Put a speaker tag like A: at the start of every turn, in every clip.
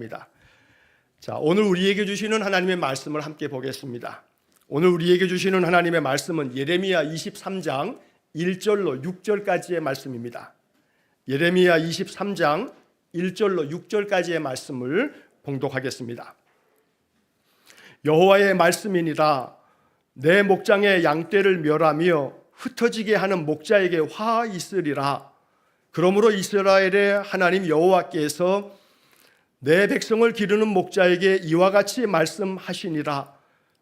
A: 합니다. 자, 오늘 우리에게 주시는 하나님의 말씀을 함께 보겠습니다. 오늘 우리에게 주시는 하나님의 말씀은 예레미야 23장 1절로 6절까지의 말씀입니다. 예레미야 23장 1절로 6절까지의 말씀을 봉독하겠습니다. 여호와의 말씀이니라. 내 목장의 양떼를 멸하며 흩어지게 하는 목자에게 화 있으리라. 그러므로 이스라엘의 하나님 여호와께서 내 백성을 기르는 목자에게 이와 같이 말씀하시니라.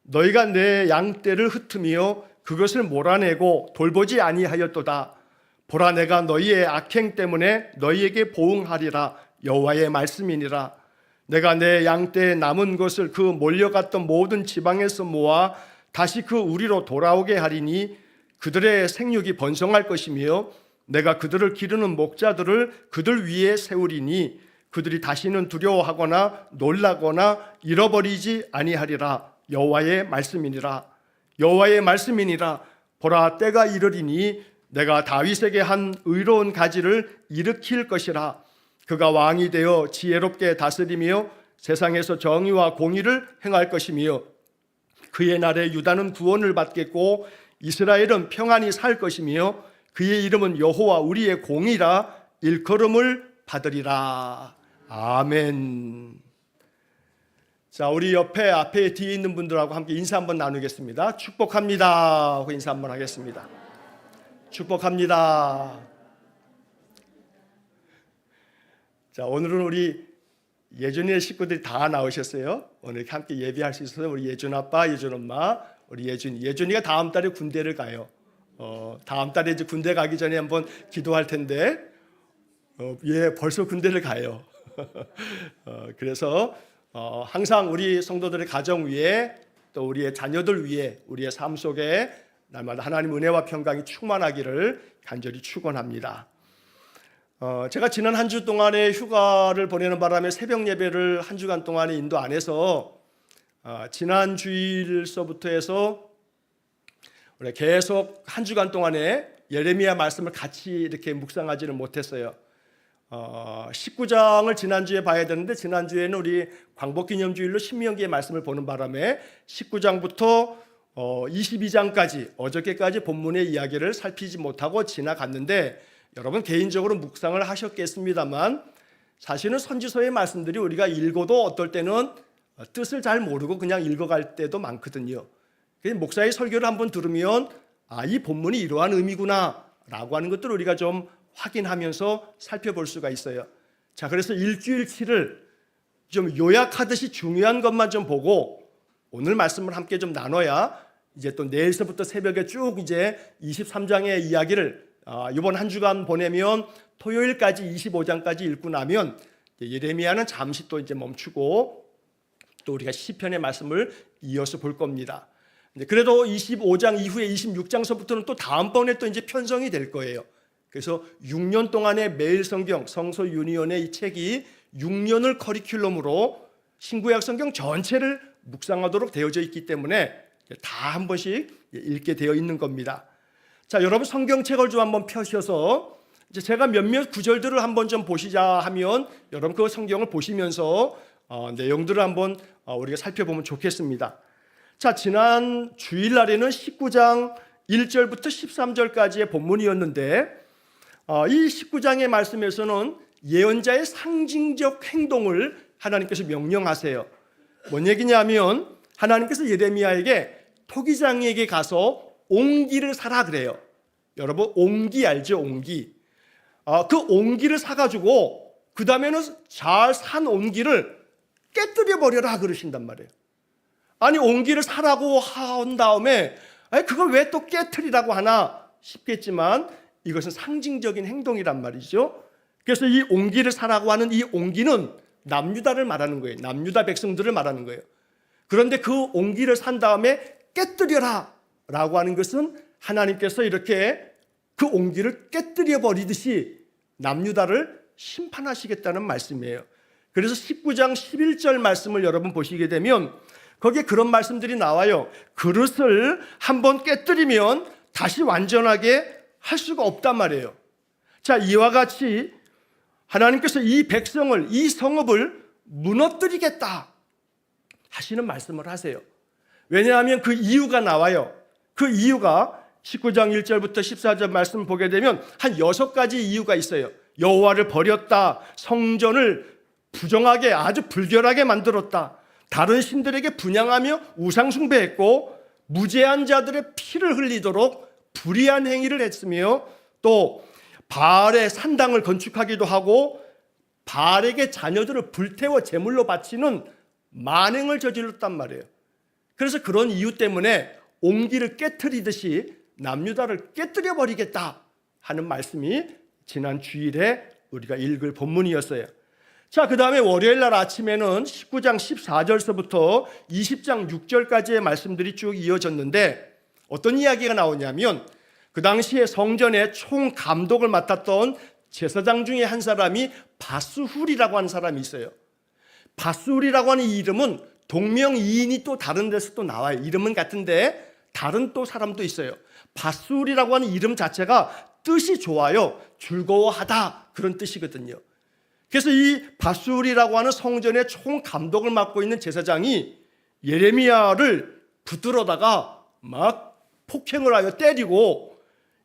A: 너희가 내 양떼를 흩으며 그것을 몰아내고 돌보지 아니하였도다. 보라, 내가 너희의 악행 때문에 너희에게 보응하리라. 여호와의 말씀이니라. 내가 내 양떼에 남은 것을 그 몰려갔던 모든 지방에서 모아 다시 그 우리로 돌아오게 하리니 그들의 생육이 번성할 것이며 내가 그들을 기르는 목자들을 그들 위에 세우리니 그들이 다시는 두려워하거나 놀라거나 잃어버리지 아니하리라. 여호와의 말씀이니라. 여호와의 말씀이니라. 보라, 때가 이르리니 내가 다윗에게 한 의로운 가지를 일으킬 것이라. 그가 왕이 되어 지혜롭게 다스리며 세상에서 정의와 공의를 행할 것이며 그의 날에 유다는 구원을 받겠고 이스라엘은 평안히 살 것이며 그의 이름은 여호와 우리의 공이라 일컬음을 받으리라. 아멘. 자, 우리 옆에 앞에 뒤에 있는 분들하고 함께 인사 한번 나누겠습니다. 축복합니다 하고 인사 한번 하겠습니다. 축복합니다. 자, 오늘은 우리 예준이의 식구들이 다 나오셨어요. 오늘 함께 예배할 수 있어서 우리 예준 아빠, 예준 엄마, 우리 예준이가 다음 달에 군대를 가요. 다음 달에 이제 군대 가기 전에 한번 기도할 텐데, 벌써 군대를 가요. 그래서 항상 우리 성도들의 가정 위에 또 우리의 자녀들 위에 우리의 삶 속에 날마다 하나님 은혜와 평강이 충만하기를 간절히 축원합니다. 제가 지난 한 주 동안에 휴가를 보내는 바람에 새벽 예배를 한 주간 동안에 인도 안 해서 지난 주일서부터 해서 우리 계속 한 주간 동안에 예레미야 말씀을 같이 이렇게 묵상하지는 못했어요. 19장을 지난주에 봐야 되는데 지난주에는 우리 광복기념주일로 신명기의 말씀을 보는 바람에 19장부터 22장까지 어저께까지 본문의 이야기를 살피지 못하고 지나갔는데 여러분 개인적으로 묵상을 하셨겠습니다만 사실은 선지서의 말씀들이 우리가 읽어도 어떨 때는 뜻을 잘 모르고 그냥 읽어갈 때도 많거든요. 목사의 설교를 한번 들으면 이 본문이 이러한 의미구나 라고 하는 것들을 우리가 좀 확인하면서 살펴볼 수가 있어요. 자, 그래서 일주일치를 좀 요약하듯이 중요한 것만 좀 보고 오늘 말씀을 함께 좀 나눠야 이제 또 내일서부터 새벽에 쭉 이제 23장의 이야기를 이번 한 주간 보내면 토요일까지 25장까지 읽고 나면 예레미야는 잠시 또 이제 멈추고 또 우리가 시편의 말씀을 이어서 볼 겁니다. 그래도 25장 이후에 26장서부터는 또 다음번에 또 이제 편성이 될 거예요. 그래서 6년 동안의 매일 성경 성서 유니온의 이 책이 6년을 커리큘럼으로 신구약 성경 전체를 묵상하도록 되어져 있기 때문에 다 한 번씩 읽게 되어 있는 겁니다. 자, 여러분 성경책을 좀 한번 펴셔서 이제 제가 몇몇 구절들을 한번 좀 보시자 하면 여러분 그 성경을 보시면서 내용들을 한번 우리가 살펴보면 좋겠습니다. 자, 지난 주일날에는 19장 1절부터 13절까지의 본문이었는데 이 19장의 말씀에서는 예언자의 상징적 행동을 하나님께서 명령하세요. 뭔 얘기냐면 하나님께서 예레미야에게 토기장에게 가서 옹기를 사라 그래요. 여러분 옹기 알죠? 옹기. 그 옹기를 사가지고 그 다음에는 잘 산 옹기를 깨뜨려 버려라 그러신단 말이에요. 아니 옹기를 사라고 한 다음에 그걸 왜 또 깨뜨리라고 하나 싶겠지만 이것은 상징적인 행동이란 말이죠. 그래서 이 옹기를 사라고 하는 이 옹기는 남유다를 말하는 거예요. 남유다 백성들을 말하는 거예요. 그런데 그 옹기를 산 다음에 깨뜨려라 라고 하는 것은 하나님께서 이렇게 그 옹기를 깨뜨려 버리듯이 남유다를 심판하시겠다는 말씀이에요. 그래서 19장 11절 말씀을 여러분 보시게 되면 거기에 그런 말씀들이 나와요. 그릇을 한번 깨뜨리면 다시 완전하게 할 수가 없단 말이에요. 자, 이와 같이 하나님께서 이 백성을, 이 성읍을 무너뜨리겠다 하시는 말씀을 하세요. 왜냐하면 그 이유가 나와요. 그 이유가 19장 1절부터 14절 말씀 보게 되면 한 6가지 이유가 있어요. 여호와를 버렸다, 성전을 부정하게 아주 불결하게 만들었다, 다른 신들에게 분향하며 우상 숭배했고 무죄한 자들의 피를 흘리도록 불의한 행위를 했으며 또 바알의 산당을 건축하기도 하고 바알에게 자녀들을 불태워 제물로 바치는 만행을 저질렀단 말이에요. 그래서 그런 이유 때문에 옹기를 깨트리듯이 남유다를 깨뜨려 버리겠다 하는 말씀이 지난 주일에 우리가 읽을 본문이었어요. 자, 그 다음에 월요일 날 아침에는 19장 14절서부터 20장 6절까지의 말씀들이 쭉 이어졌는데 어떤 이야기가 나오냐면 그 당시에 성전의 총 감독을 맡았던 제사장 중에 한 사람이 바스훌이라고 하는 사람이 있어요. 바스훌이라고 하는 이 이름은 동명이인이 또 다른 데서 또 나와요. 이름은 같은데 다른 또 사람도 있어요. 바스훌이라고 하는 이름 자체가 뜻이 좋아요. 즐거워하다 그런 뜻이거든요. 그래서 이 바스훌이라고 하는 성전의 총 감독을 맡고 있는 제사장이 예레미야를 붙들어다가 막 폭행을 하여 때리고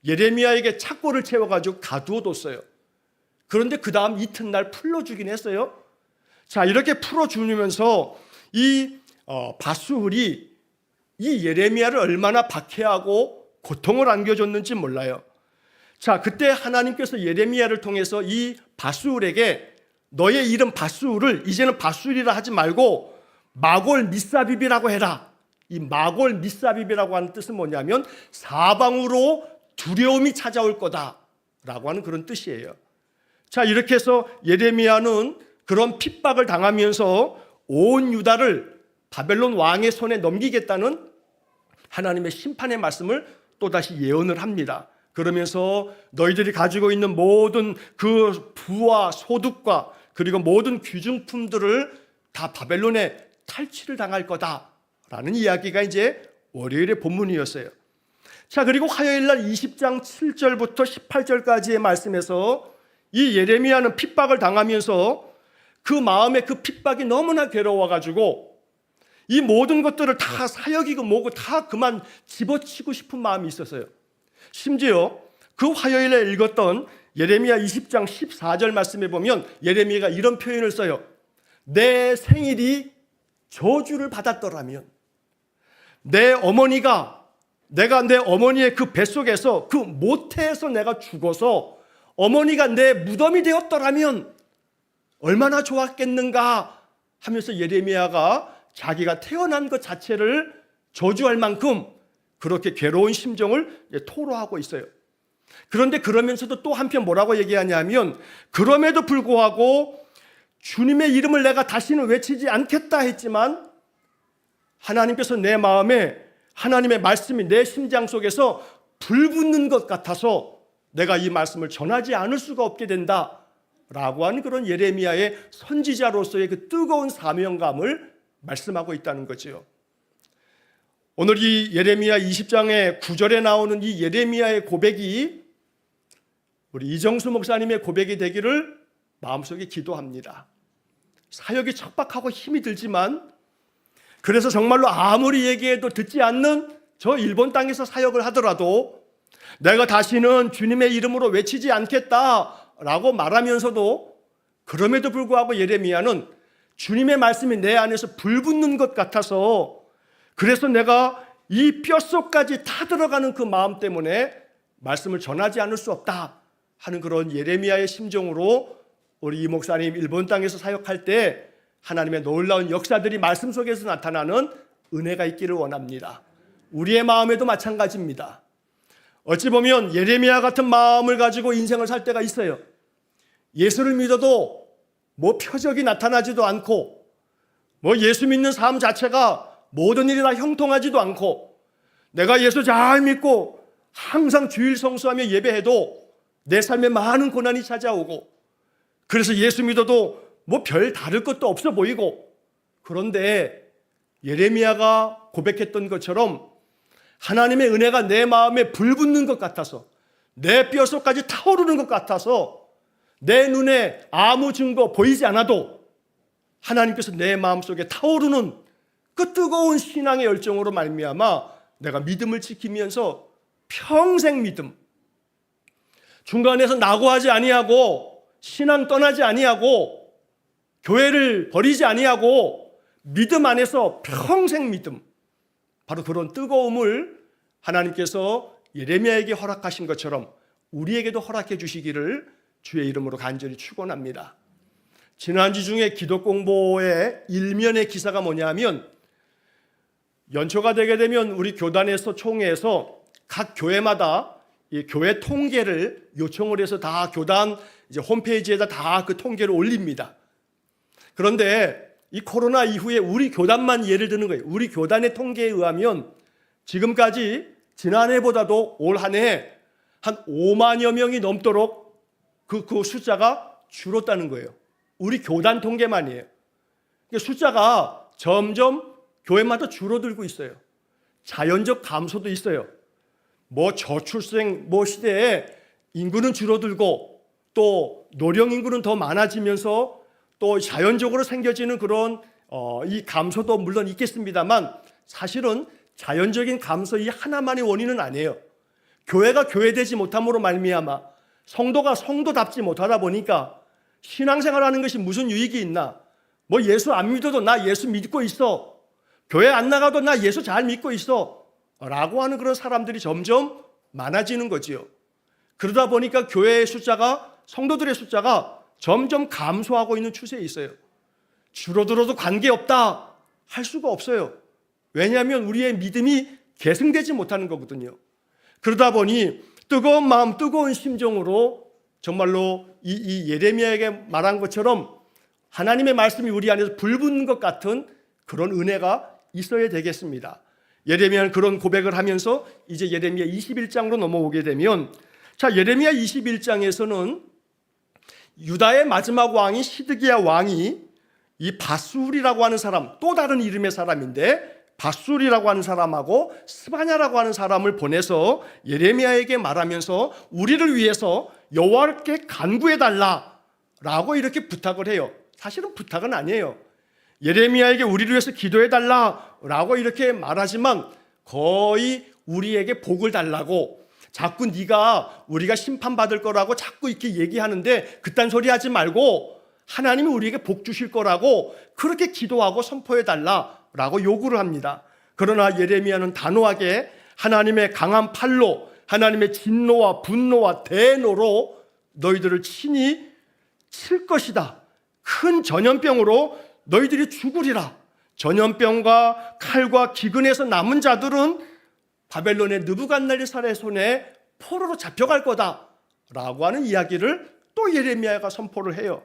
A: 예레미야에게 착고를 채워가지고 가두어뒀어요. 그런데 그 다음 이튿날 풀어주긴 했어요. 자, 이렇게 풀어주면서 이 바스훌이 이 예레미야를 얼마나 박해하고 고통을 안겨줬는지 몰라요. 자, 그때 하나님께서 예레미야를 통해서 이 바스훌에게 너의 이름 바스훌을 이제는 바스훌이라 하지 말고 마골 미사빕이라고 해라. 이 마골 미사빕이라고 하는 뜻은 뭐냐면 사방으로 두려움이 찾아올 거다라고 하는 그런 뜻이에요. 자, 이렇게 해서 예레미야는 그런 핍박을 당하면서 온 유다를 바벨론 왕의 손에 넘기겠다는 하나님의 심판의 말씀을 또다시 예언을 합니다. 그러면서 너희들이 가지고 있는 모든 그 부와 소득과 그리고 모든 귀중품들을 다 바벨론에 탈취를 당할 거다라는 이야기가 이제 월요일의 본문이었어요. 자, 그리고 화요일 날 20장 7절부터 18절까지의 말씀에서 이 예레미야는 핍박을 당하면서 그 마음에 그 핍박이 너무나 괴로워가지고 이 모든 것들을 다 사역이고 뭐고 다 그만 집어치고 싶은 마음이 있었어요. 심지어 그 화요일에 읽었던 예레미야 20장 14절 말씀에 보면 예레미야가 이런 표현을 써요. 내 생일이 저주를 받았더라면 내가 내 어머니의 그 뱃속에서 그 모태에서 내가 죽어서 어머니가 내 무덤이 되었더라면 얼마나 좋았겠는가 하면서 예레미야가 자기가 태어난 것 자체를 저주할 만큼 그렇게 괴로운 심정을 토로하고 있어요. 그런데 그러면서도 또 한편 뭐라고 얘기하냐면 그럼에도 불구하고 주님의 이름을 내가 다시는 외치지 않겠다 했지만 하나님께서 내 마음에 하나님의 말씀이 내 심장 속에서 불붙는 것 같아서 내가 이 말씀을 전하지 않을 수가 없게 된다라고 하는 그런 예레미야의 선지자로서의 그 뜨거운 사명감을 말씀하고 있다는 거죠. 오늘 이 예레미야 20장의 9절에 나오는 이 예레미야의 고백이 우리 이정수 목사님의 고백이 되기를 마음속에 기도합니다. 사역이 척박하고 힘이 들지만 그래서 정말로 아무리 얘기해도 듣지 않는 저 일본 땅에서 사역을 하더라도 내가 다시는 주님의 이름으로 외치지 않겠다라고 말하면서도 그럼에도 불구하고 예레미야는 주님의 말씀이 내 안에서 불붙는 것 같아서 그래서 내가 이 뼛속까지 타들어가는 그 마음 때문에 말씀을 전하지 않을 수 없다 하는 그런 예레미야의 심정으로 우리 이 목사님 일본 땅에서 사역할 때 하나님의 놀라운 역사들이 말씀 속에서 나타나는 은혜가 있기를 원합니다. 우리의 마음에도 마찬가지입니다. 어찌 보면 예레미야 같은 마음을 가지고 인생을 살 때가 있어요. 예수를 믿어도 뭐 표적이 나타나지도 않고 뭐 예수 믿는 삶 자체가 모든 일이 다 형통하지도 않고 내가 예수 잘 믿고 항상 주일 성수하며 예배해도 내 삶에 많은 고난이 찾아오고 그래서 예수 믿어도 뭐 별 다를 것도 없어 보이고 그런데 예레미야가 고백했던 것처럼 하나님의 은혜가 내 마음에 불붙는 것 같아서 내 뼛속까지 타오르는 것 같아서 내 눈에 아무 증거 보이지 않아도 하나님께서 내 마음속에 타오르는 그 뜨거운 신앙의 열정으로 말미암아 내가 믿음을 지키면서 평생 믿음, 중간에서 낙오하지 아니하고 신앙 떠나지 아니하고 교회를 버리지 아니하고 믿음 안에서 평생 믿음, 바로 그런 뜨거움을 하나님께서 예레미야에게 허락하신 것처럼 우리에게도 허락해 주시기를 주의 이름으로 간절히 축원합니다. 지난주 중에 기도 공보의 일면의 기사가 뭐냐면, 연초가 되게 되면 우리 교단에서 총회에서 각 교회마다 이 교회 통계를 요청을 해서 다 교단 이제 홈페이지에다 다 그 통계를 올립니다. 그런데 이 코로나 이후에 우리 교단만 예를 드는 거예요. 우리 교단의 통계에 의하면 지금까지 지난해보다도 올 한 해 한 5만여 명이 넘도록 그 숫자가 줄었다는 거예요. 우리 교단 통계만이에요. 그러니까 숫자가 점점 교회마다 줄어들고 있어요. 자연적 감소도 있어요. 뭐 저출생 시대에 인구는 줄어들고 또 노령 인구는 더 많아지면서 또 자연적으로 생겨지는 그런 이 감소도 물론 있겠습니다만, 사실은 자연적인 감소 이 하나만의 원인은 아니에요. 교회가 교회되지 못함으로 말미암아 성도가 성도답지 못하다 보니까 신앙생활하는 것이 무슨 유익이 있나? 뭐 예수 안 믿어도 나 예수 믿고 있어. 교회 안 나가도 나 예수 잘 믿고 있어. 라고 하는 그런 사람들이 점점 많아지는 거지요. 그러다 보니까 교회의 숫자가, 성도들의 숫자가 점점 감소하고 있는 추세에 있어요. 줄어들어도 관계없다 할 수가 없어요. 왜냐하면 우리의 믿음이 계승되지 못하는 거거든요. 그러다 보니 뜨거운 마음, 뜨거운 심정으로 정말로 이 예레미야에게 말한 것처럼 하나님의 말씀이 우리 안에서 불붙는 것 같은 그런 은혜가 있어야 되겠습니다. 예레미야는 그런 고백을 하면서 이제 예레미야 21장으로 넘어오게 되면, 자, 예레미야 21장에서는 유다의 마지막 왕이 시드기야 왕이 이 바술이라고 하는 사람, 또 다른 이름의 사람인데 바술이라고 하는 사람하고 스바냐라고 하는 사람을 보내서 예레미야에게 말하면서 우리를 위해서 여호와께 간구해달라라고 이렇게 부탁을 해요. 사실은 부탁은 아니에요. 예레미야에게 우리를 위해서 기도해달라라고 이렇게 말하지만 거의 우리에게 복을 달라고, 자꾸 네가 우리가 심판받을 거라고 자꾸 이렇게 얘기하는데 그딴 소리 하지 말고 하나님이 우리에게 복 주실 거라고 그렇게 기도하고 선포해달라라고 요구를 합니다. 그러나 예레미야는 단호하게 하나님의 강한 팔로, 하나님의 진노와 분노와 대노로 너희들을 친히 칠 것이다. 큰 전염병으로 너희들이 죽으리라. 전염병과 칼과 기근에서 남은 자들은 바벨론의 느부갓네살의 손에 포로로 잡혀갈 거다 라고 하는 이야기를 또 예레미야가 선포를 해요.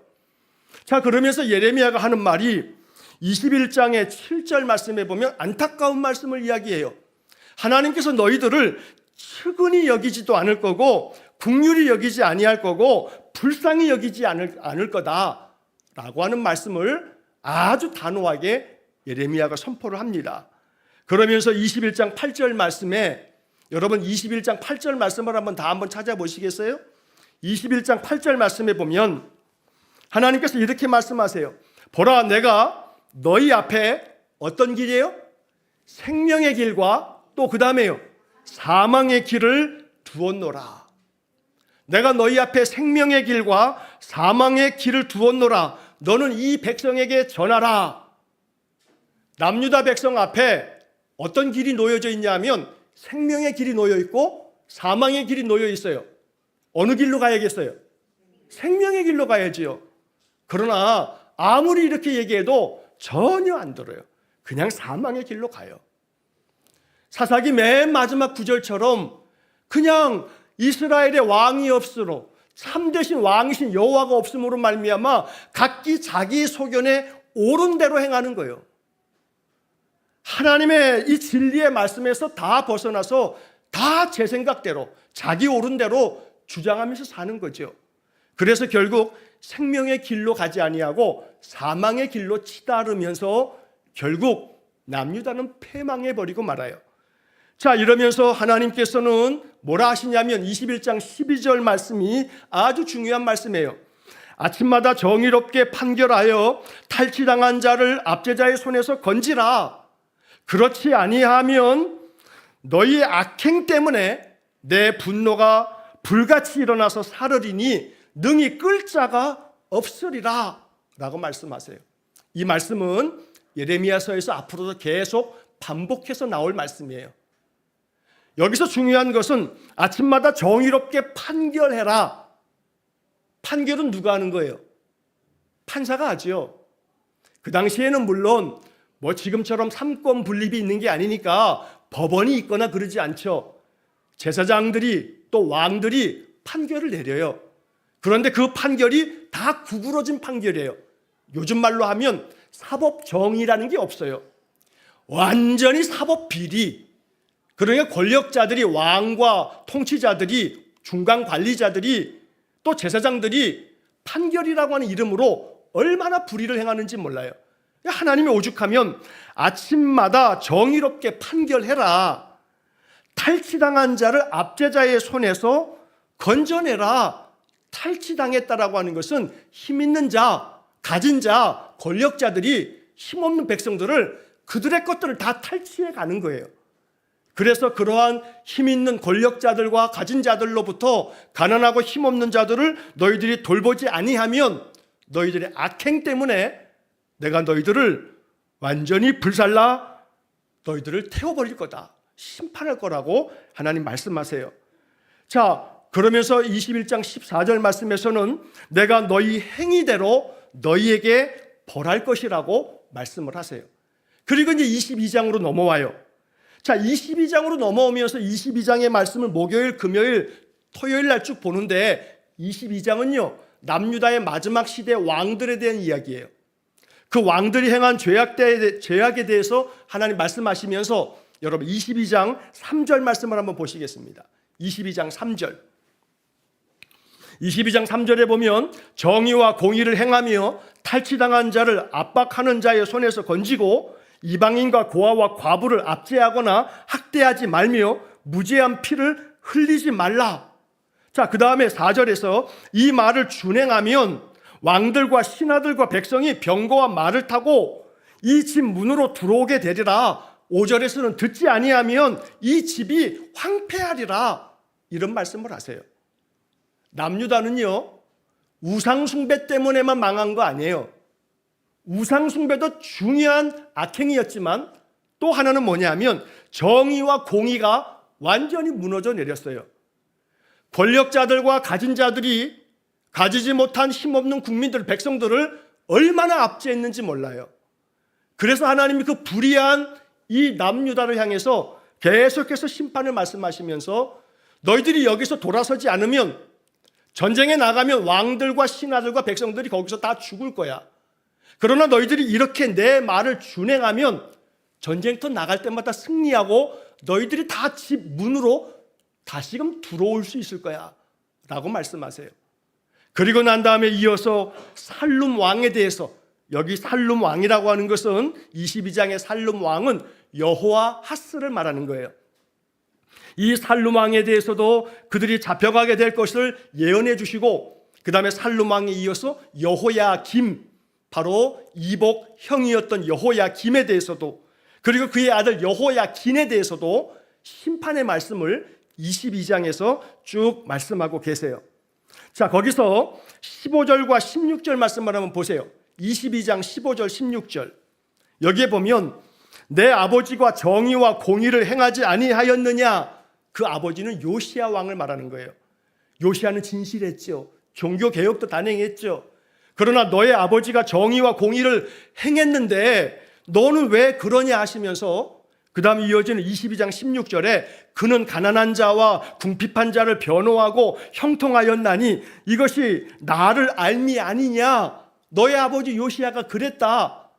A: 자, 그러면서 예레미야가 하는 말이 21장의 7절 말씀에 보면 안타까운 말씀을 이야기해요. 하나님께서 너희들을 측은히 여기지도 않을 거고 긍휼히 여기지 아니할 거고 불쌍히 여기지 않을 거다 라고 하는 말씀을 아주 단호하게 예레미야가 선포를 합니다. 그러면서 21장 8절 말씀에, 여러분 21장 8절 말씀을 한번 찾아보시겠어요? 21장 8절 말씀에 보면 하나님께서 이렇게 말씀하세요. 보라, 내가 너희 앞에 어떤 길이에요? 생명의 길과 또 그 다음에요, 사망의 길을 두었노라. 내가 너희 앞에 생명의 길과 사망의 길을 두었노라. 너는 이 백성에게 전하라. 남유다 백성 앞에 어떤 길이 놓여져 있냐면 생명의 길이 놓여 있고 사망의 길이 놓여 있어요. 어느 길로 가야겠어요? 생명의 길로 가야지요. 그러나 아무리 이렇게 얘기해도 전혀 안 들어요. 그냥 사망의 길로 가요. 사사기 맨 마지막 구절처럼 그냥 이스라엘의 왕이 없으로, 참되신 왕이신 여호와가 없음으로 말미암아 각기 자기 소견에 옳은 대로 행하는 거예요. 하나님의 이 진리의 말씀에서 다 벗어나서 다 제 생각대로, 자기 옳은 대로 주장하면서 사는 거죠. 그래서 결국 생명의 길로 가지 아니하고 사망의 길로 치달으면서 결국 남유다는 패망해버리고 말아요. 자, 이러면서 하나님께서는 뭐라 하시냐면 21장 12절 말씀이 아주 중요한 말씀이에요. 아침마다 정의롭게 판결하여 탈취당한 자를 압제자의 손에서 건지라. 그렇지 아니하면 너희의 악행 때문에 내 분노가 불같이 일어나서 사르리니 능히 끌 자가 없으리라 라고 말씀하세요. 이 말씀은 예레미야서에서 앞으로도 계속 반복해서 나올 말씀이에요. 여기서 중요한 것은 아침마다 정의롭게 판결해라. 판결은 누가 하는 거예요? 판사가 하죠. 그 당시에는 물론 뭐 지금처럼 삼권 분립이 있는 게 아니니까 법원이 있거나 그러지 않죠. 제사장들이 또 왕들이 판결을 내려요. 그런데 그 판결이 다 구부러진 판결이에요. 요즘 말로 하면 사법정의라는 게 없어요. 완전히 사법비리. 그러니까 권력자들이, 왕과 통치자들이, 중간 관리자들이, 또 제사장들이 판결이라고 하는 이름으로 얼마나 불의를 행하는지 몰라요. 하나님이 오죽하면 아침마다 정의롭게 판결해라. 탈취당한 자를 압제자의 손에서 건져내라. 탈취당했다라고 하는 것은 힘 있는 자, 가진 자, 권력자들이 힘없는 백성들을 그들의 것들을 다 탈취해 가는 거예요. 그래서 그러한 힘 있는 권력자들과 가진 자들로부터 가난하고 힘없는 자들을 너희들이 돌보지 아니하면 너희들의 악행 때문에 내가 너희들을 완전히 불살라 너희들을 태워버릴 거다. 심판할 거라고 하나님 말씀하세요. 자, 그러면서 21장 14절 말씀에서는 내가 너희 행위대로 너희에게 벌할 것이라고 말씀을 하세요. 그리고 이제 22장으로 넘어와요. 자, 22장으로 넘어오면서 22장의 말씀을 목요일, 금요일, 토요일 날 쭉 보는데 22장은요, 남유다의 마지막 시대 왕들에 대한 이야기예요. 그 왕들이 행한 죄악에 대해서 하나님 말씀하시면서 여러분 22장 3절 말씀을 한번 보시겠습니다. 22장 3절. 22장 3절에 보면 정의와 공의를 행하며 탈취당한 자를 압박하는 자의 손에서 건지고 이방인과 고아와 과부를 압제하거나 학대하지 말며 무죄한 피를 흘리지 말라. 자, 그 다음에 4절에서 이 말을 준행하면 왕들과 신하들과 백성이 병거와 말을 타고 이 집 문으로 들어오게 되리라. 5절에서는 듣지 아니하면 이 집이 황폐하리라. 이런 말씀을 하세요. 남유다는요, 우상숭배 때문에만 망한 거 아니에요. 우상숭배도 중요한 악행이었지만 또 하나는 뭐냐면 정의와 공의가 완전히 무너져 내렸어요. 권력자들과 가진 자들이 가지지 못한 힘없는 국민들, 백성들을 얼마나 압제했는지 몰라요. 그래서 하나님이 그 불의한 이 남유다를 향해서 계속해서 심판을 말씀하시면서 너희들이 여기서 돌아서지 않으면 전쟁에 나가면 왕들과 신하들과 백성들이 거기서 다 죽을 거야. 그러나 너희들이 이렇게 내 말을 준행하면 전쟁터 나갈 때마다 승리하고 너희들이 다 집 문으로 다시금 들어올 수 있을 거야 라고 말씀하세요. 그리고 난 다음에 이어서 살룸 왕에 대해서, 여기 살룸 왕이라고 하는 것은 22장의 살룸 왕은 여호와 하스를 말하는 거예요. 이 살룸 왕에 대해서도 그들이 잡혀가게 될 것을 예언해 주시고, 그 다음에 살룸 왕에 이어서 여호야김, 바로 이복 형이었던 여호야김에 대해서도, 그리고 그의 아들 여호야긴에 대해서도 심판의 말씀을 22장에서 쭉 말씀하고 계세요. 자, 거기서 15절과 16절 말씀을 한번 보세요. 22장 15절 16절. 여기에 보면 내 아버지가 정의와 공의를 행하지 아니하였느냐. 그 아버지는 요시야 왕을 말하는 거예요. 요시야는 진실했죠. 종교개혁도 단행했죠. 그러나 너의 아버지가 정의와 공의를 행했는데 너는 왜 그러냐 하시면서 그 다음 이어지는 22장 16절에 그는 가난한 자와 궁핍한 자를 변호하고 형통하였나니 이것이 나를 알미 아니냐. 너의 아버지 요시야가 그랬다.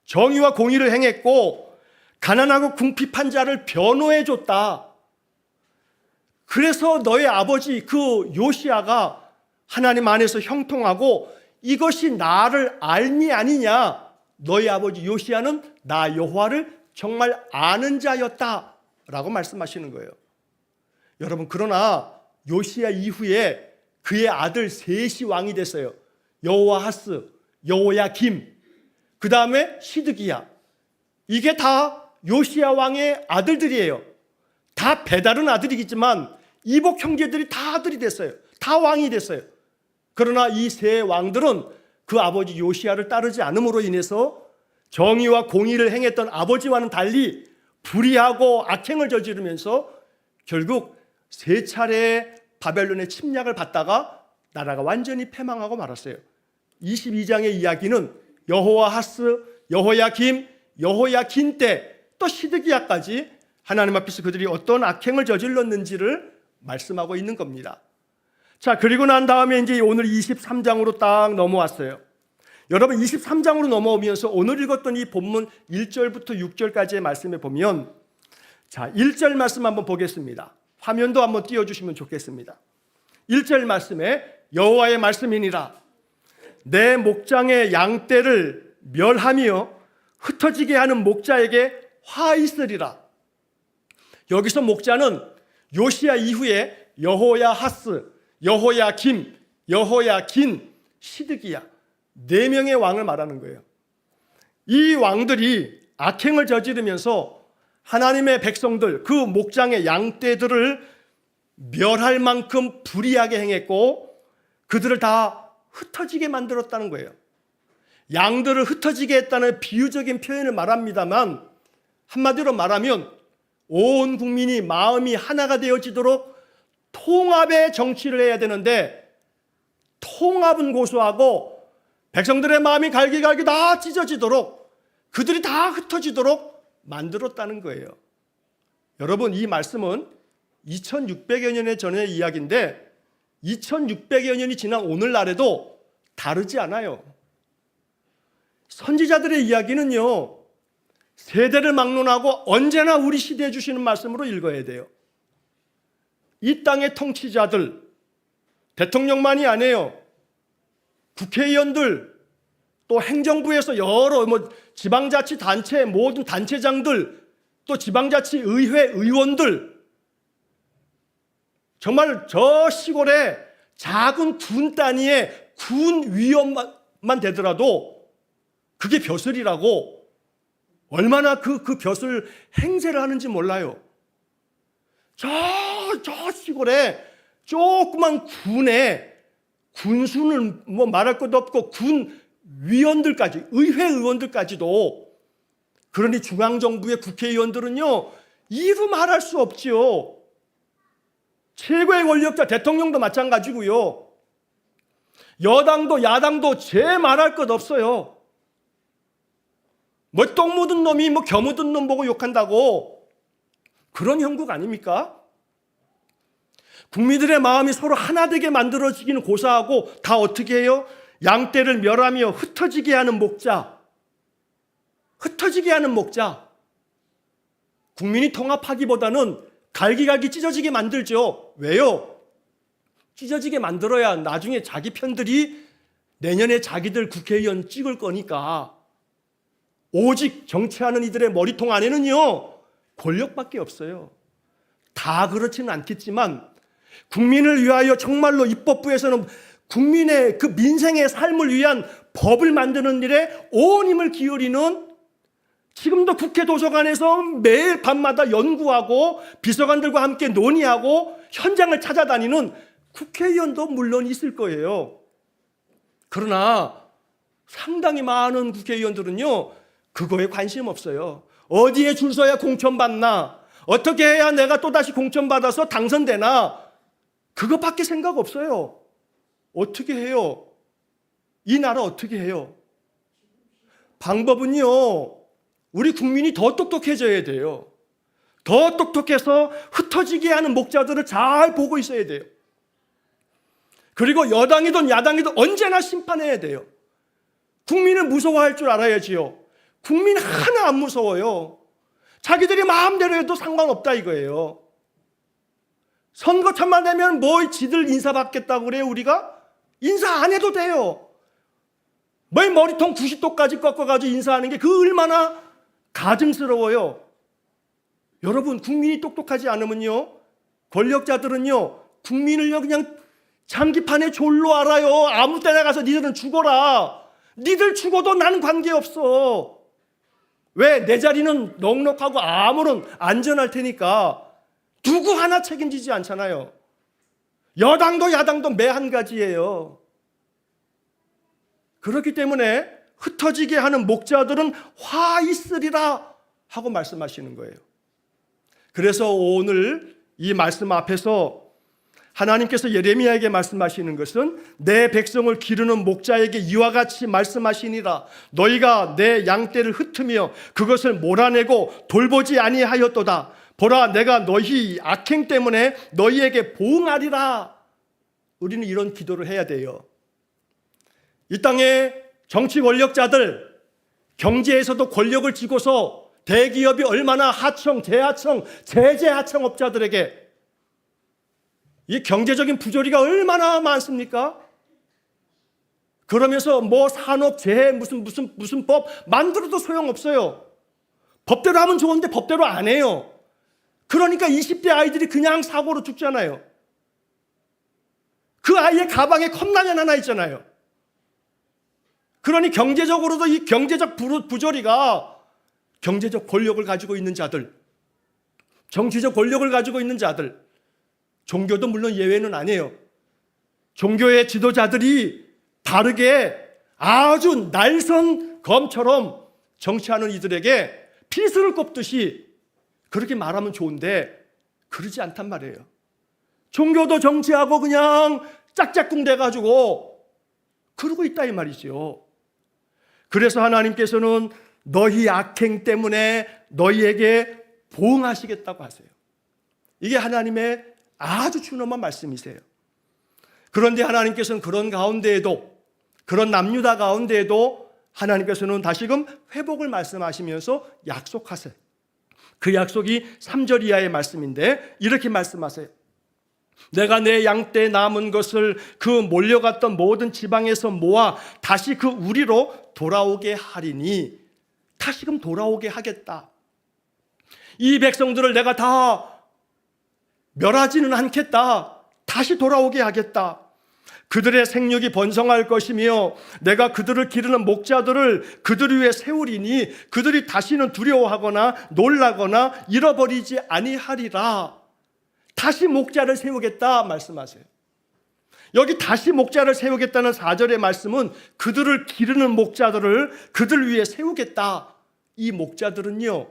A: 정의와 공의를 행했고 가난하고 궁핍한 자를 변호해 줬다. 그래서 너의 아버지 그 요시야가 하나님 안에서 형통하고 이것이 나를 알미 아니냐. 너희 아버지 요시야는 나 여호와를 정말 아는 자였다 라고 말씀하시는 거예요. 여러분, 그러나 요시야 이후에 그의 아들 셋이 왕이 됐어요. 여호와하스, 여호야김, 그 다음에 시드기야. 이게 다 요시야 왕의 아들들이에요. 다 배다른 아들이겠지만 이복 형제들이 다 아들이 됐어요. 다 왕이 됐어요. 그러나 이 세 왕들은 그 아버지 요시야를 따르지 않음으로 인해서 정의와 공의를 행했던 아버지와는 달리 불의하고 악행을 저지르면서 결국 세 차례 바벨론의 침략을 받다가 나라가 완전히 패망하고 말았어요. 22장의 이야기는 여호와하스, 여호야김, 여호야긴 때 또 시드기야까지 하나님 앞에서 그들이 어떤 악행을 저질렀는지를 말씀하고 있는 겁니다. 자, 그리고 난 다음에 이제 오늘 23장으로 딱 넘어왔어요. 여러분 23장으로 넘어오면서 오늘 읽었던 이 본문 1절부터 6절까지의 말씀에 보면, 자, 1절 말씀 한번 보겠습니다. 화면도 한번 띄워주시면 좋겠습니다. 1절 말씀에 여호와의 말씀이니라. 내 목장의 양떼를 멸하며 흩어지게 하는 목자에게 화 있으리라. 여기서 목자는 요시야 이후에 여호야하스, 여호야김, 여호야긴, 시드기야 4명의 왕을 말하는 거예요. 이 왕들이 악행을 저지르면서 하나님의 백성들, 그 목장의 양떼들을 멸할 만큼 불의하게 행했고 그들을 다 흩어지게 만들었다는 거예요. 양들을 흩어지게 했다는 비유적인 표현을 말합니다만 한마디로 말하면 온 국민이 마음이 하나가 되어지도록 통합의 정치를 해야 되는데 통합은 고수하고 백성들의 마음이 갈기갈기 다 찢어지도록 그들이 다 흩어지도록 만들었다는 거예요. 여러분 이 말씀은 2600여 년 전의 이야기인데 2600여 년이 지난 오늘날에도 다르지 않아요. 선지자들의 이야기는요, 세대를 막론하고 언제나 우리 시대에 주시는 말씀으로 읽어야 돼요. 이 땅의 통치자들, 대통령만이 아니에요. 국회의원들, 또 행정부에서 여러 지방자치단체, 모든 단체장들, 또 지방자치의회 의원들, 정말 저 시골에 작은 군 단위의 군위원만 되더라도 그게 벼슬이라고 얼마나 그 벼슬 행세를 하는지 몰라요. 저 시골에 조그만 군에 군수는 뭐 말할 것도 없고 군 위원들까지, 의회 의원들까지도, 그러니 중앙정부의 국회의원들은요 이루 말할 수 없지요. 최고의 권력자 대통령도 마찬가지고요. 여당도 야당도 제 말할 것 없어요. 뭐 똥 묻은 놈이 뭐 겨 묻은 놈 보고 욕한다고, 그런 형국 아닙니까? 국민들의 마음이 서로 하나 되게 만들어지기는 고사하고 다 어떻게 해요? 양떼를 멸하며 흩어지게 하는 목자. 흩어지게 하는 목자. 국민이 통합하기보다는 갈기갈기 찢어지게 만들죠. 왜요? 찢어지게 만들어야 나중에 자기 편들이 내년에 자기들 국회의원 찍을 거니까. 오직 정치하는 이들의 머리통 안에는요 권력밖에 없어요. 다 그렇지는 않겠지만 국민을 위하여 정말로 입법부에서는 국민의 그 민생의 삶을 위한 법을 만드는 일에 온 힘을 기울이는, 지금도 국회 도서관에서 매일 밤마다 연구하고 비서관들과 함께 논의하고 현장을 찾아다니는 국회의원도 물론 있을 거예요. 그러나 상당히 많은 국회의원들은요 그거에 관심 없어요. 어디에 줄 서야 공천받나, 어떻게 해야 내가 또다시 공천받아서 당선되나, 그것밖에 생각 없어요. 어떻게 해요? 이 나라 어떻게 해요? 방법은요 우리 국민이 더 똑똑해져야 돼요. 더 똑똑해서 흩어지게 하는 목자들을 잘 보고 있어야 돼요. 그리고 여당이든 야당이든 언제나 심판해야 돼요. 국민을 무서워할 줄 알아야지요. 국민 하나 안 무서워요. 자기들이 마음대로 해도 상관없다 이거예요. 선거철만 되면 뭐 지들 인사받겠다고 그래요. 우리가 인사 안 해도 돼요. 뭐 머리통 90도까지 꺾어가지고 인사하는 게 그 얼마나 가증스러워요. 여러분 국민이 똑똑하지 않으면요 권력자들은요 국민을요 그냥 장기판에 졸로 알아요. 아무 때나 가서 니들은 죽어라. 니들 죽어도 나는 관계없어. 왜? 내 자리는 넉넉하고 아무런 안전할 테니까 누구 하나 책임지지 않잖아요. 여당도 야당도 매 한 가지예요. 그렇기 때문에 흩어지게 하는 목자들은 화 있으리라 하고 말씀하시는 거예요. 그래서 오늘 이 말씀 앞에서 하나님께서 예레미야에게 말씀하시는 것은 내 백성을 기르는 목자에게 이와 같이 말씀하시니라. 너희가 내 양떼를 흩으며 그것을 몰아내고 돌보지 아니하였도다. 보라, 내가 너희 악행 때문에 너희에게 보응하리라. 우리는 이런 기도를 해야 돼요. 이 땅에 정치 권력자들, 경제에서도 권력을 쥐고서 대기업이 얼마나 하청, 재하청, 제재하청업자들에게 이 경제적인 부조리가 얼마나 많습니까? 그러면서 뭐 산업, 재해, 무슨 법 만들어도 소용없어요. 법대로 하면 좋은데 법대로 안 해요. 그러니까 20대 아이들이 그냥 사고로 죽잖아요. 그 아이의 가방에 컵라면 하나 있잖아요. 그러니 경제적으로도 이 경제적 부조리가 경제적 권력을 가지고 있는 자들, 정치적 권력을 가지고 있는 자들, 종교도 물론 예외는 아니에요. 종교의 지도자들이 다르게 아주 날선 검처럼 정치하는 이들에게 피수를 꼽듯이 그렇게 말하면 좋은데 그러지 않단 말이에요. 종교도 정치하고 그냥 짝짝꿍 돼가지고 그러고 있다 이 말이죠. 그래서 하나님께서는 너희 악행 때문에 너희에게 보응하시겠다고 하세요. 이게 하나님의 아주 준엄한 말씀이세요. 그런데 하나님께서는 그런 가운데에도, 그런 남유다 가운데에도 하나님께서는 다시금 회복을 말씀하시면서 약속하세요. 그 약속이 3절 이하의 말씀인데 이렇게 말씀하세요. 내가 내 양떼 남은 것을 그 몰려갔던 모든 지방에서 모아 다시 그 우리로 돌아오게 하리니, 다시금 돌아오게 하겠다. 이 백성들을 내가 다 멸하지는 않겠다. 다시 돌아오게 하겠다. 그들의 생육이 번성할 것이며 내가 그들을 기르는 목자들을 그들 위에 세우리니 그들이 다시는 두려워하거나 놀라거나 잃어버리지 아니하리라. 다시 목자를 세우겠다 말씀하세요. 여기 다시 목자를 세우겠다는 4절의 말씀은 그들을 기르는 목자들을 그들 위에 세우겠다. 이 목자들은요,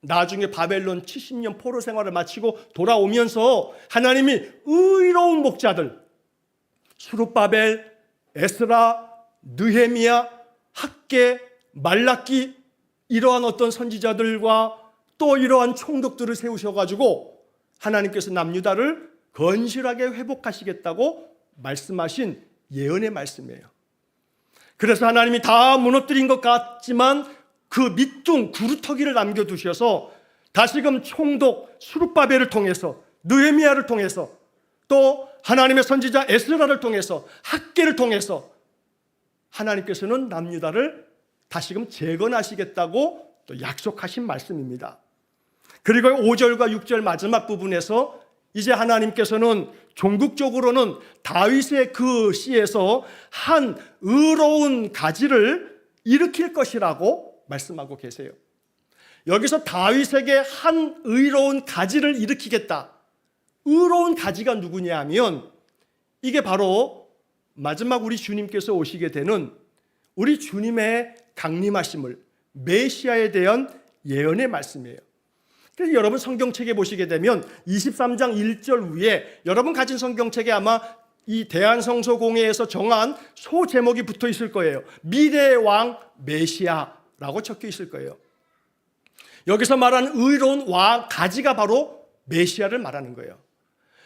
A: 나중에 바벨론 70년 포로 생활을 마치고 돌아오면서 하나님이 의로운 목자들, 수룹바벨, 에스라, 느헤미야, 학개, 말라기, 이러한 어떤 선지자들과 또 이러한 총독들을 세우셔가지고 하나님께서 남유다를 건실하게 회복하시겠다고 말씀하신 예언의 말씀이에요. 그래서 하나님이 다 무너뜨린 것 같지만 그 밑둥 구루터기를 남겨두셔서 다시금 총독 수룹바벨을 통해서, 느헤미야를 통해서, 또 하나님의 선지자 에스라를 통해서, 학개를 통해서 하나님께서는 남유다를 다시금 재건하시겠다고 또 약속하신 말씀입니다. 그리고 5절과 6절 마지막 부분에서 이제 하나님께서는 종국적으로는 다윗의 그 씨에서 한 의로운 가지를 일으킬 것이라고 말씀하고 계세요. 여기서 다윗에게 한 의로운 가지를 일으키겠다. 의로운 가지가 누구냐 하면 이게 바로 마지막 우리 주님께서 오시게 되는 우리 주님의 강림하심을, 메시아에 대한 예언의 말씀이에요. 그래서 여러분 성경책에 보시게 되면 23장 1절 위에 여러분 가진 성경책에 아마 이 대한성서공회에서 정한 소 제목이 붙어 있을 거예요. 미래의 왕 메시아라고 적혀 있을 거예요. 여기서 말하는 의로운 왕 가지가 바로 메시아를 말하는 거예요.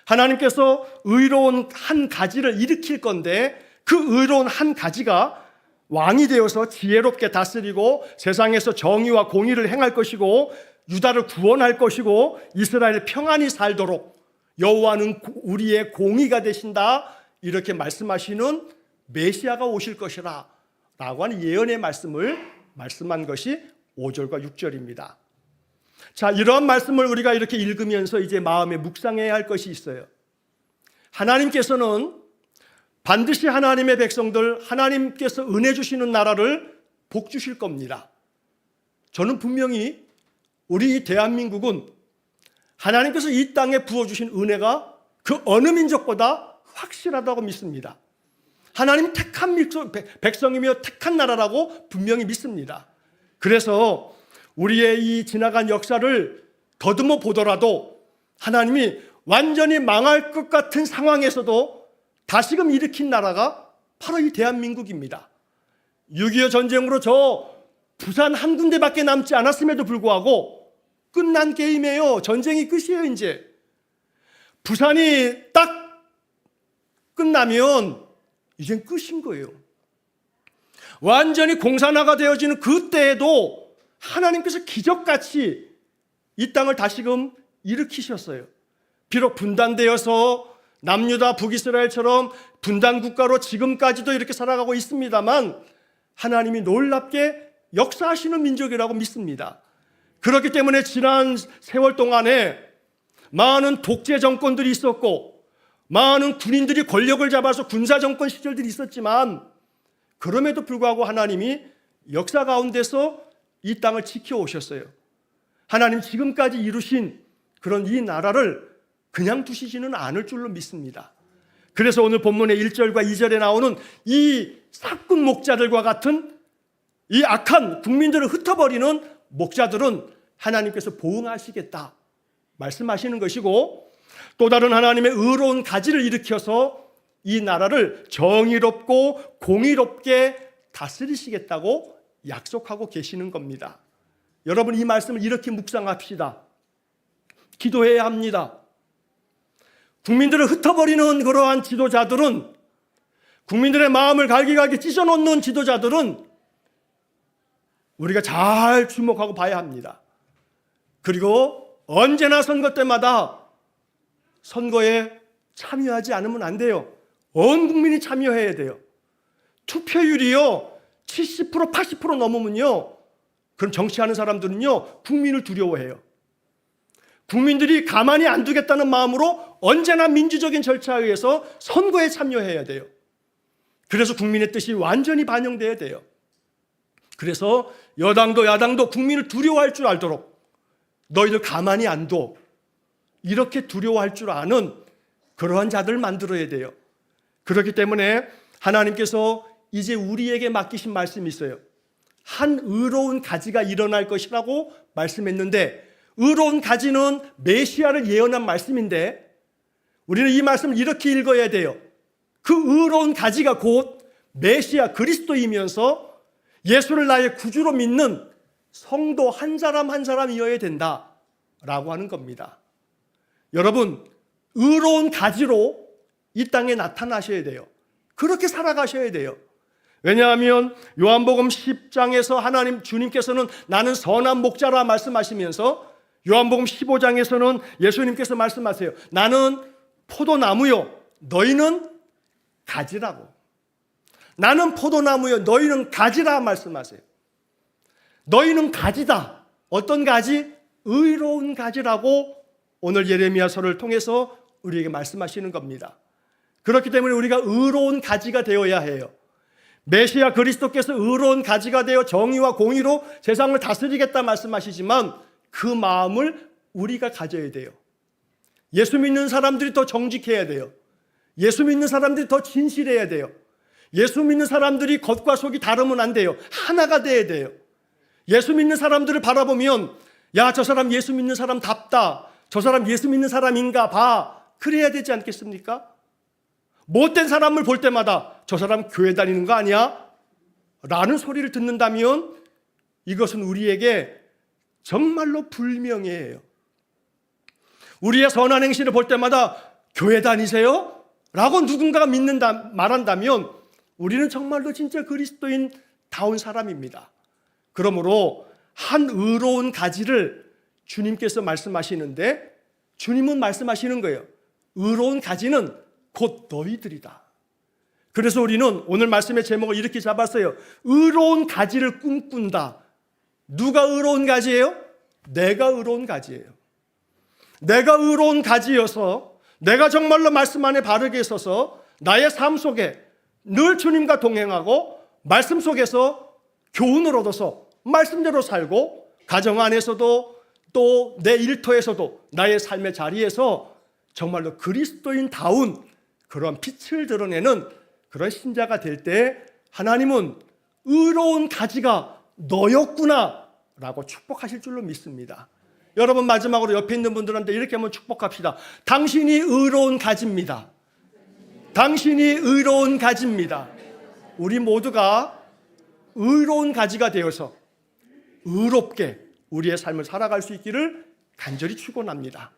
A: 하나님께서 의로운 한 가지를 일으킬 건데 그 의로운 한 가지가 왕이 되어서 지혜롭게 다스리고 세상에서 정의와 공의를 행할 것이고 유다를 구원할 것이고 이스라엘 평안히 살도록 여호와는 우리의 공의가 되신다, 이렇게 말씀하시는 메시아가 오실 것이라 라고 하는 예언의 말씀을 말씀한 것이 5절과 6절입니다. 자, 이런 말씀을 우리가 이렇게 읽으면서 이제 마음에 묵상해야 할 것이 있어요. 하나님께서는 반드시 하나님의 백성들, 하나님께서 은혜 주시는 나라를 복 주실 겁니다. 저는 분명히 우리 대한민국은 하나님께서 이 땅에 부어주신 은혜가 그 어느 민족보다 확실하다고 믿습니다. 하나님 택한 백성이며 택한 나라라고 분명히 믿습니다. 그래서 우리의 이 지나간 역사를 더듬어 보더라도 하나님이 완전히 망할 것 같은 상황에서도 다시금 일으킨 나라가 바로 이 대한민국입니다. 6.25 전쟁으로 저 부산 한 군데밖에 남지 않았음에도 불구하고 끝난 게임이에요. 전쟁이 끝이에요. 이제 부산이 딱 끝나면 이젠 끝인 거예요. 완전히 공산화가 되어지는 그때에도 하나님께서 기적같이 이 땅을 다시금 일으키셨어요. 비록 분단되어서 남유다 북이스라엘처럼 분단국가로 지금까지도 이렇게 살아가고 있습니다만 하나님이 놀랍게 역사하시는 민족이라고 믿습니다. 그렇기 때문에 지난 세월 동안에 많은 독재 정권들이 있었고 많은 군인들이 권력을 잡아서 군사정권 시절들이 있었지만 그럼에도 불구하고 하나님이 역사 가운데서 이 땅을 지켜오셨어요. 하나님 지금까지 이루신 그런 이 나라를 그냥 두시지는 않을 줄로 믿습니다. 그래서 오늘 본문의 1절과 2절에 나오는 이 사꾼 목자들과 같은 이 악한 국민들을 흩어버리는 목자들은 하나님께서 보응하시겠다 말씀하시는 것이고, 또 다른 하나님의 의로운 가지를 일으켜서 이 나라를 정의롭고 공의롭게 다스리시겠다고 약속하고 계시는 겁니다. 여러분, 이 말씀을 이렇게 묵상합시다. 기도해야 합니다. 국민들을 흩어버리는 그러한 지도자들은, 국민들의 마음을 갈기갈기 찢어놓는 지도자들은 우리가 잘 주목하고 봐야 합니다. 그리고 언제나 선거 때마다 선거에 참여하지 않으면 안 돼요. 온 국민이 참여해야 돼요. 투표율이요 70% 80% 넘으면요, 그럼 정치하는 사람들은요 국민을 두려워해요. 국민들이 가만히 안 두겠다는 마음으로 언제나 민주적인 절차에 의해서 선거에 참여해야 돼요. 그래서 국민의 뜻이 완전히 반영돼야 돼요. 그래서 여당도 야당도 국민을 두려워할 줄 알도록 너희들 가만히 안 둬, 이렇게 두려워할 줄 아는 그러한 자들을 만들어야 돼요. 그렇기 때문에 하나님께서 이제 우리에게 맡기신 말씀이 있어요. 한 의로운 가지가 일어날 것이라고 말씀했는데, 의로운 가지는 메시아를 예언한 말씀인데 우리는 이 말씀을 이렇게 읽어야 돼요. 그 의로운 가지가 곧 메시아 그리스도이면서 예수를 나의 구주로 믿는 성도 한 사람 한 사람이어야 된다라고 하는 겁니다. 여러분, 의로운 가지로 이 땅에 나타나셔야 돼요. 그렇게 살아가셔야 돼요. 왜냐하면 요한복음 10장에서 하나님 주님께서는 나는 선한 목자라 말씀하시면서 요한복음 15장에서는 예수님께서 말씀하세요. 나는 포도나무요 너희는 가지라고. 나는 포도나무요 너희는 가지라 말씀하세요. 너희는 가지다. 어떤 가지? 의로운 가지라고 오늘 예레미야서를 통해서 우리에게 말씀하시는 겁니다. 그렇기 때문에 우리가 의로운 가지가 되어야 해요. 메시아 그리스도께서 의로운 가지가 되어 정의와 공의로 세상을 다스리겠다 말씀하시지만 그 마음을 우리가 가져야 돼요. 예수 믿는 사람들이 더 정직해야 돼요. 예수 믿는 사람들이 더 진실해야 돼요. 예수 믿는 사람들이 겉과 속이 다르면 안 돼요. 하나가 돼야 돼요. 예수 믿는 사람들을 바라보면 야, 저 사람 예수 믿는 사람답다. 저 사람 예수 믿는 사람인가 봐. 그래야 되지 않겠습니까? 못된 사람을 볼 때마다 저 사람 교회 다니는 거 아니야? 라는 소리를 듣는다면 이것은 우리에게 정말로 불명예예요. 우리의 선한 행실을 볼 때마다 교회 다니세요? 라고 누군가가 말한다면 우리는 정말로 진짜 그리스도인다운 사람입니다. 그러므로 한 의로운 가지를 주님께서 말씀하시는데, 주님은 말씀하시는 거예요. 의로운 가지는 곧 너희들이다. 그래서 우리는 오늘 말씀의 제목을 이렇게 잡았어요. 의로운 가지를 꿈꾼다. 누가 의로운 가지예요? 내가 의로운 가지예요. 내가 의로운 가지여서 내가 정말로 말씀 안에 바르게 서서 나의 삶 속에 늘 주님과 동행하고 말씀 속에서 교훈을 얻어서 말씀대로 살고, 가정 안에서도 또 내 일터에서도 나의 삶의 자리에서 정말로 그리스도인다운 그런 빛을 드러내는 그런 신자가 될 때 하나님은 의로운 가지가 너였구나 라고 축복하실 줄로 믿습니다. 여러분, 마지막으로 옆에 있는 분들한테 이렇게 한번 축복합시다. 당신이 의로운 가지입니다. 당신이 의로운 가지입니다. 우리 모두가 의로운 가지가 되어서 의롭게 우리의 삶을 살아갈 수 있기를 간절히 축원합니다.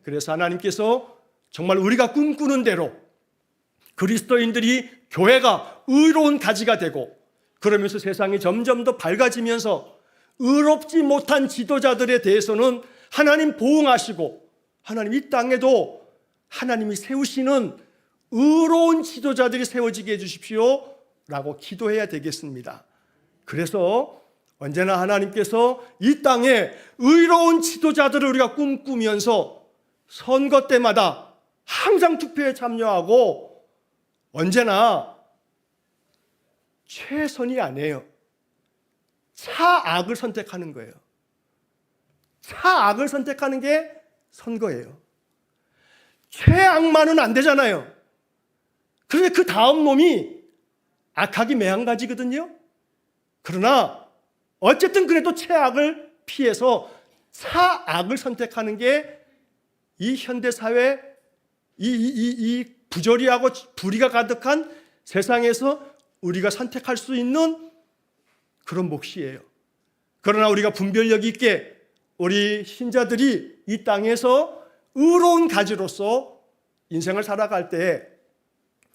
A: 그래서 하나님께서 정말 우리가 꿈꾸는 대로 그리스도인들이, 교회가 의로운 가지가 되고, 그러면서 세상이 점점 더 밝아지면서 의롭지 못한 지도자들에 대해서는 하나님 보응하시고, 하나님 이 땅에도 하나님이 세우시는 의로운 지도자들이 세워지게 해주십시오 라고 기도해야 되겠습니다. 그래서 언제나 하나님께서 이 땅에 의로운 지도자들을 우리가 꿈꾸면서 선거 때마다 항상 투표에 참여하고, 언제나 최선이 아니에요. 차악을 선택하는 거예요. 차악을 선택하는 게 선거예요. 최악만은 안 되잖아요. 그런데 그 다음 놈이 악하기 매한가지거든요. 그러나 어쨌든 그래도 최악을 피해서 차악을 선택하는 게 이 현대사회, 이 부조리하고 불의가 가득한 세상에서 우리가 선택할 수 있는 그런 몫이에요. 그러나 우리가 분별력 있게 우리 신자들이 이 땅에서 의로운 가지로서 인생을 살아갈 때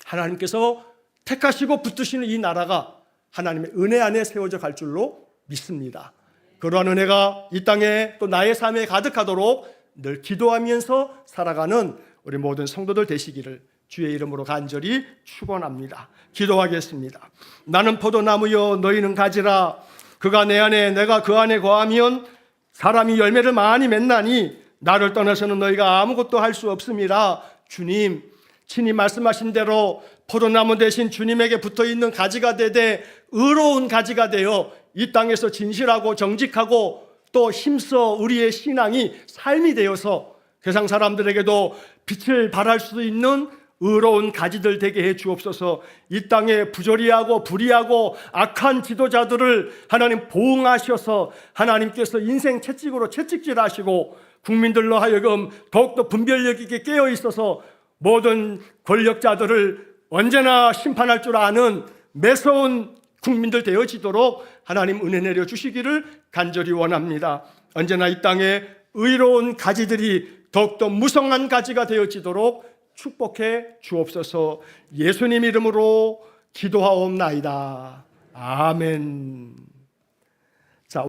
A: 하나님께서 택하시고 붙드시는 이 나라가 하나님의 은혜 안에 세워져 갈 줄로 믿습니다. 그러한 은혜가 이 땅에 또 나의 삶에 가득하도록 늘 기도하면서 살아가는 우리 모든 성도들 되시기를 주의 이름으로 간절히 축원합니다. 기도하겠습니다. 나는 포도나무여 너희는 가지라. 그가 내 안에 내가 그 안에 거하면 사람이 열매를 많이 맺나니 나를 떠나서는 너희가 아무것도 할 수 없음이라. 주님, 친히 말씀하신 대로 포도나무 대신 주님에게 붙어있는 가지가 되되 의로운 가지가 되어 이 땅에서 진실하고 정직하고 또 힘써 우리의 신앙이 삶이 되어서 세상 사람들에게도 빛을 발할 수 있는 의로운 가지들 되게 해 주옵소서. 이 땅에 부조리하고 불의하고 악한 지도자들을 하나님 보응하셔서 하나님께서 인생 채찍으로 채찍질하시고 국민들로 하여금 더욱더 분별력 있게 깨어 있어서 모든 권력자들을 언제나 심판할 줄 아는 매서운 국민들 되어지도록 하나님 은혜 내려 주시기를 간절히 원합니다. 언제나 이 땅에 의로운 가지들이 더욱더 무성한 가지가 되어지도록 축복해 주옵소서. 예수님 이름으로 기도하옵나이다. 아멘.